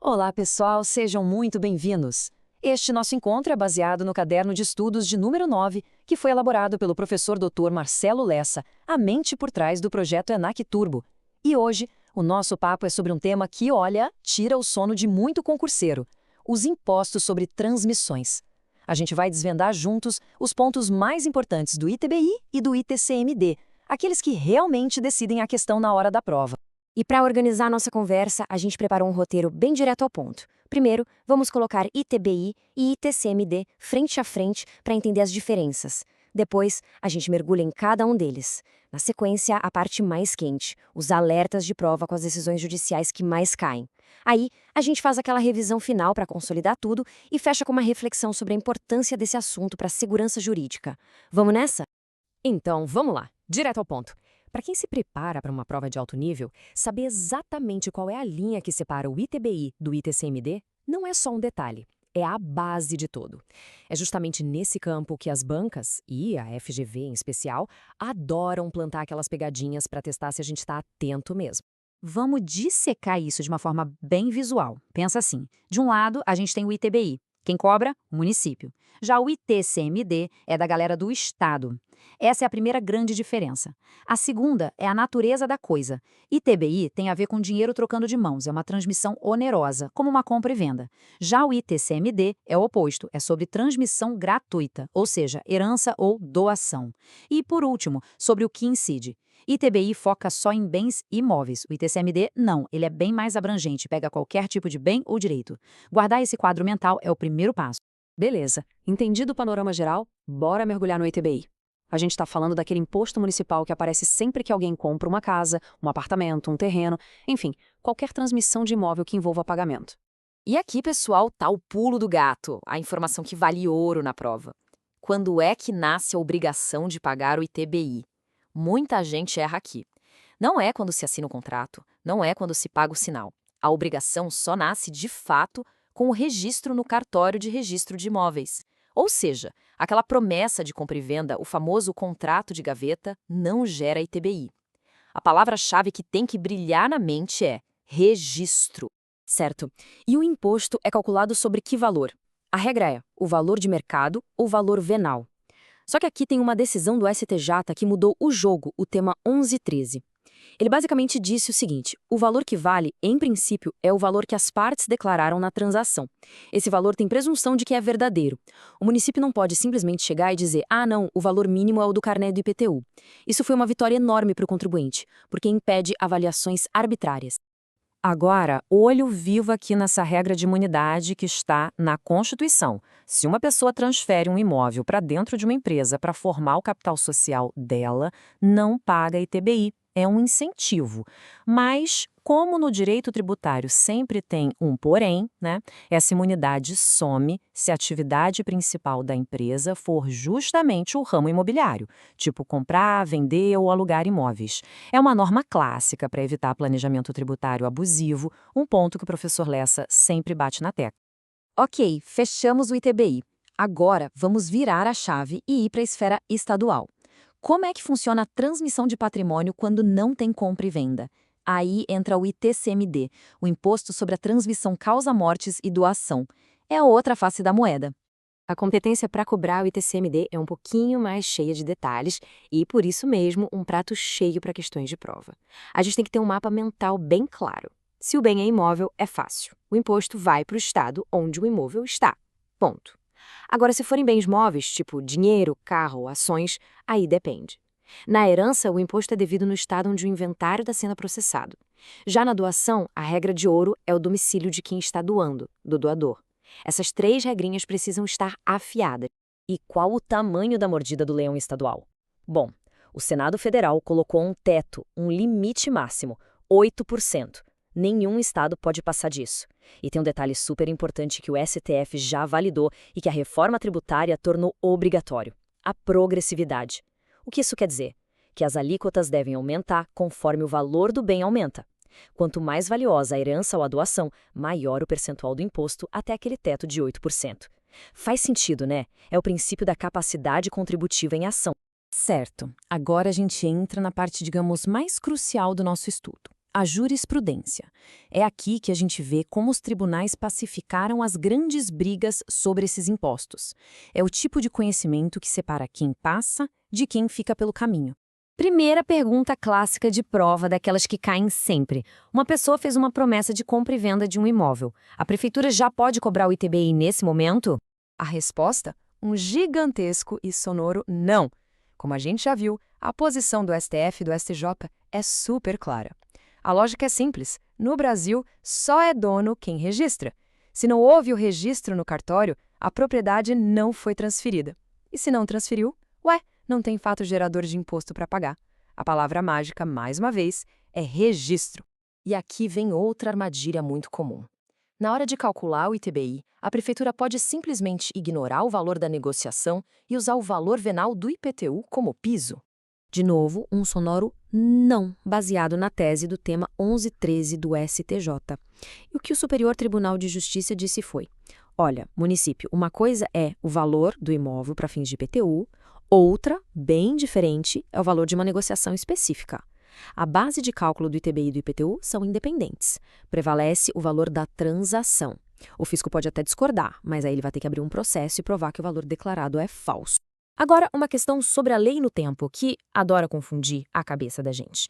Olá, pessoal, sejam muito bem-vindos. Este nosso encontro é baseado no caderno de estudos de número 9, que foi elaborado pelo professor Dr. Marcelo Lessa, a mente por trás do projeto ENAC Turbo. E hoje, o nosso papo é sobre um tema que, olha, tira o sono de muito concurseiro: os impostos sobre transmissões. A gente vai desvendar juntos os pontos mais importantes do ITBI e do ITCMD, aqueles que realmente decidem a questão na hora da prova. E para organizar nossa conversa, a gente preparou um roteiro bem direto ao ponto. Primeiro, vamos colocar ITBI e ITCMD frente a frente para entender as diferenças. Depois, a gente mergulha em cada um deles. Na sequência, a parte mais quente, os alertas de prova com as decisões judiciais que mais caem. Aí, a gente faz aquela revisão final para consolidar tudo e fecha com uma reflexão sobre a importância desse assunto para a segurança jurídica. Vamos nessa? Então, vamos lá, direto ao ponto. Para quem se prepara para uma prova de alto nível, saber exatamente qual é a linha que separa o ITBI do ITCMD não é só um detalhe, é a base de tudo. É justamente nesse campo que as bancas, e a FGV em especial, adoram plantar aquelas pegadinhas para testar se a gente está atento mesmo. Vamos dissecar isso de uma forma bem visual. Pensa assim: de um lado, a gente tem o ITBI. Quem cobra? O município. Já o ITCMD é da galera do Estado. Essa é a primeira grande diferença. A segunda é a natureza da coisa. ITBI tem a ver com dinheiro trocando de mãos, é uma transmissão onerosa, como uma compra e venda. Já o ITCMD é o oposto, é sobre transmissão gratuita, ou seja, herança ou doação. E, por último, sobre o que incide. ITBI foca só em bens imóveis. O ITCMD, não, ele é bem mais abrangente, pega qualquer tipo de bem ou direito. Guardar esse quadro mental é o primeiro passo. Beleza, entendido o panorama geral, bora mergulhar no ITBI. A gente está falando daquele imposto municipal que aparece sempre que alguém compra uma casa, um apartamento, um terreno, enfim, qualquer transmissão de imóvel que envolva pagamento. E aqui, pessoal, tá o pulo do gato, a informação que vale ouro na prova. Quando é que nasce a obrigação de pagar o ITBI? Muita gente erra aqui. Não é quando se assina o contrato, não é quando se paga o sinal. A obrigação só nasce, de fato, com o registro no cartório de registro de imóveis. Ou seja, aquela promessa de compra e venda, o famoso contrato de gaveta, não gera ITBI. A palavra-chave que tem que brilhar na mente é registro. Certo. E o imposto é calculado sobre que valor? A regra é o valor de mercado ou valor venal. Só que aqui tem uma decisão do STJ que mudou o jogo, o tema 1113. Ele basicamente disse o seguinte: o valor que vale, em princípio, é o valor que as partes declararam na transação. Esse valor tem presunção de que é verdadeiro. O município não pode simplesmente chegar e dizer: ah, não, o valor mínimo é o do carnê do IPTU. Isso foi uma vitória enorme para o contribuinte, porque impede avaliações arbitrárias. Agora, olho vivo aqui nessa regra de imunidade que está na Constituição. Se uma pessoa transfere um imóvel para dentro de uma empresa para formar o capital social dela, não paga ITBI. É um incentivo. Mas, como no direito tributário sempre tem um porém, né? Essa imunidade some se a atividade principal da empresa for justamente o ramo imobiliário, tipo comprar, vender ou alugar imóveis. É uma norma clássica para evitar planejamento tributário abusivo, um ponto que o professor Lessa sempre bate na tecla. Ok, fechamos o ITBI. Agora, vamos virar a chave e ir para a esfera estadual. Como é que funciona a transmissão de patrimônio quando não tem compra e venda? Aí entra o ITCMD, o Imposto sobre a Transmissão Causa-Mortes e Doação. É a outra face da moeda. A competência para cobrar o ITCMD é um pouquinho mais cheia de detalhes e, por isso mesmo, um prato cheio para questões de prova. A gente tem que ter um mapa mental bem claro. Se o bem é imóvel, é fácil. O imposto vai para o estado onde o imóvel está. Ponto. Agora, se forem bens móveis, tipo dinheiro, carro ou ações, aí depende. Na herança, o imposto é devido no estado onde o inventário está sendo processado. Já na doação, a regra de ouro é o domicílio de quem está doando, do doador. Essas 3 regrinhas precisam estar afiadas. E qual o tamanho da mordida do leão estadual? Bom, o Senado Federal colocou um teto, um limite máximo, 8%. Nenhum estado pode passar disso. E tem um detalhe super importante que o STF já validou e que a reforma tributária tornou obrigatório: a progressividade. O que isso quer dizer? Que as alíquotas devem aumentar conforme o valor do bem aumenta. Quanto mais valiosa a herança ou a doação, maior o percentual do imposto até aquele teto de 8%. Faz sentido, né? É o princípio da capacidade contributiva em ação. Certo. Agora a gente entra na parte, digamos, mais crucial do nosso estudo. a jurisprudência. É aqui que a gente vê como os tribunais pacificaram as grandes brigas sobre esses impostos. É o tipo de conhecimento que separa quem passa de quem fica pelo caminho. Primeira pergunta clássica de prova, daquelas que caem sempre. Uma pessoa fez uma promessa de compra e venda de um imóvel. A prefeitura já pode cobrar o ITBI nesse momento? A resposta? Um gigantesco e sonoro não. Como a gente já viu, a posição do STF e do STJ é super clara. A lógica é simples. No Brasil, só é dono quem registra. Se não houve o registro no cartório, a propriedade não foi transferida. E se não transferiu, não tem fato gerador de imposto para pagar. A palavra mágica, mais uma vez, é registro. E aqui vem outra armadilha muito comum. Na hora de calcular o ITBI, a prefeitura pode simplesmente ignorar o valor da negociação e usar o valor venal do IPTU como piso. De novo, um sonoro não, baseado na tese do tema 1113 do STJ. E o que o Superior Tribunal de Justiça disse foi: olha, município, uma coisa é o valor do imóvel para fins de IPTU, outra, bem diferente, é o valor de uma negociação específica. A base de cálculo do ITBI e do IPTU são independentes. Prevalece o valor da transação. O fisco pode até discordar, mas aí ele vai ter que abrir um processo e provar que o valor declarado é falso. Agora, uma questão sobre a lei no tempo, que adora confundir a cabeça da gente.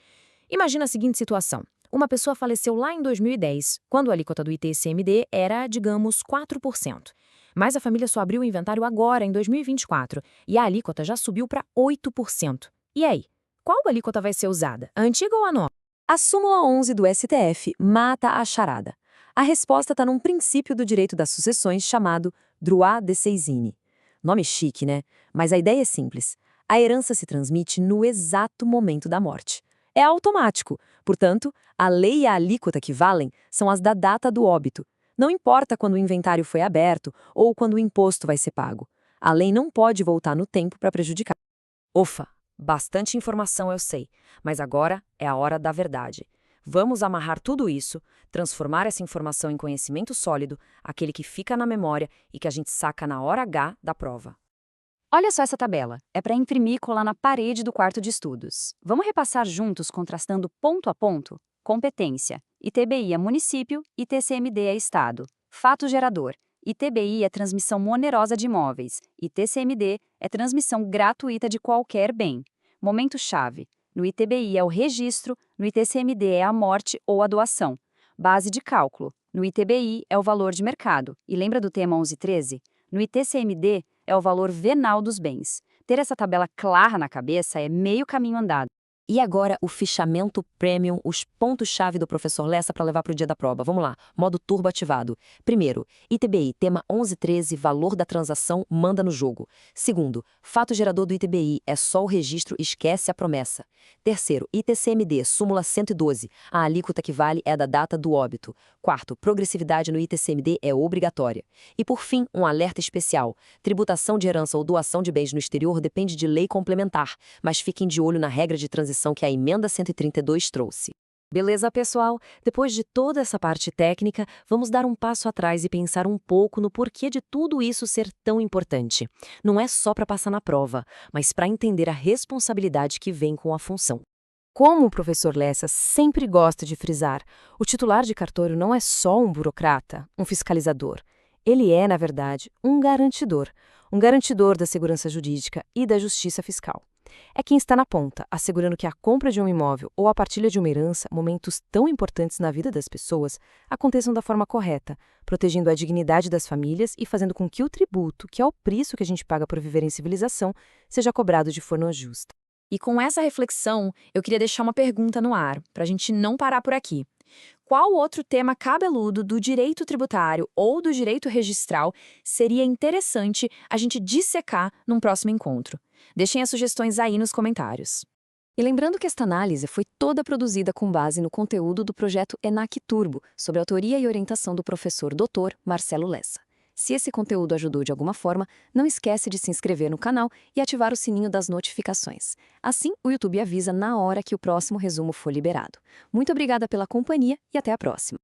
Imagina a seguinte situação. Uma pessoa faleceu lá em 2010, quando a alíquota do ITCMD era, digamos, 4%. Mas a família só abriu o inventário agora, em 2024, e a alíquota já subiu para 8%. E aí? Qual alíquota vai ser usada? A antiga ou a nova? A súmula 11 do STF mata a charada. A resposta está num princípio do direito das sucessões chamado droit de seisinne. Nome chique, né? Mas a ideia é simples. A herança se transmite no exato momento da morte. É automático. Portanto, a lei e a alíquota que valem são as da data do óbito. Não importa quando o inventário foi aberto ou quando o imposto vai ser pago. A lei não pode voltar no tempo para prejudicar. Ufa, bastante informação eu sei, mas agora é a hora da verdade. Vamos amarrar tudo isso, transformar essa informação em conhecimento sólido, aquele que fica na memória e que a gente saca na hora H da prova. Olha só essa tabela. É para imprimir e colar na parede do quarto de estudos. Vamos repassar juntos, contrastando ponto a ponto? Competência. ITBI é município, ITCMD é estado. Fato gerador. ITBI é transmissão onerosa de imóveis. ITCMD é transmissão gratuita de qualquer bem. Momento-chave. No ITBI é o registro, no ITCMD é a morte ou a doação. Base de cálculo. No ITBI é o valor de mercado. E lembra do tema 1113? No ITCMD é o valor venal dos bens. Ter essa tabela clara na cabeça é meio caminho andado. E agora o fichamento premium, os pontos-chave do professor Lessa para levar para o dia da prova. Vamos lá, modo turbo ativado. Primeiro, ITBI, tema 1113, valor da transação, manda no jogo. Segundo, fato gerador do ITBI, é só o registro, esquece a promessa. Terceiro, ITCMD, súmula 112, a alíquota que vale é da data do óbito. Quarto, progressividade no ITCMD é obrigatória. E por fim, um alerta especial. Tributação de herança ou doação de bens no exterior depende de lei complementar, mas fiquem de olho na regra de transição que a emenda 132 trouxe. Beleza, pessoal? Depois de toda essa parte técnica, vamos dar um passo atrás e pensar um pouco no porquê de tudo isso ser tão importante. Não é só para passar na prova, mas para entender a responsabilidade que vem com a função. Como o professor Lessa sempre gosta de frisar, o titular de cartório não é só um burocrata, um fiscalizador. Ele é, na verdade, um garantidor da segurança jurídica e da justiça fiscal. É quem está na ponta, assegurando que a compra de um imóvel ou a partilha de uma herança, momentos tão importantes na vida das pessoas, aconteçam da forma correta, protegendo a dignidade das famílias e fazendo com que o tributo, que é o preço que a gente paga por viver em civilização, seja cobrado de forma justa. E com essa reflexão, eu queria deixar uma pergunta no ar, para a gente não parar por aqui. Qual outro tema cabeludo do direito tributário ou do direito registral seria interessante a gente dissecar num próximo encontro? Deixem as sugestões aí nos comentários. E lembrando que esta análise foi toda produzida com base no conteúdo do projeto ENAC Turbo, sob autoria e orientação do professor Dr. Marcelo Lessa. Se esse conteúdo ajudou de alguma forma, não esquece de se inscrever no canal e ativar o sininho das notificações. Assim, o YouTube avisa na hora que o próximo resumo for liberado. Muito obrigada pela companhia e até a próxima!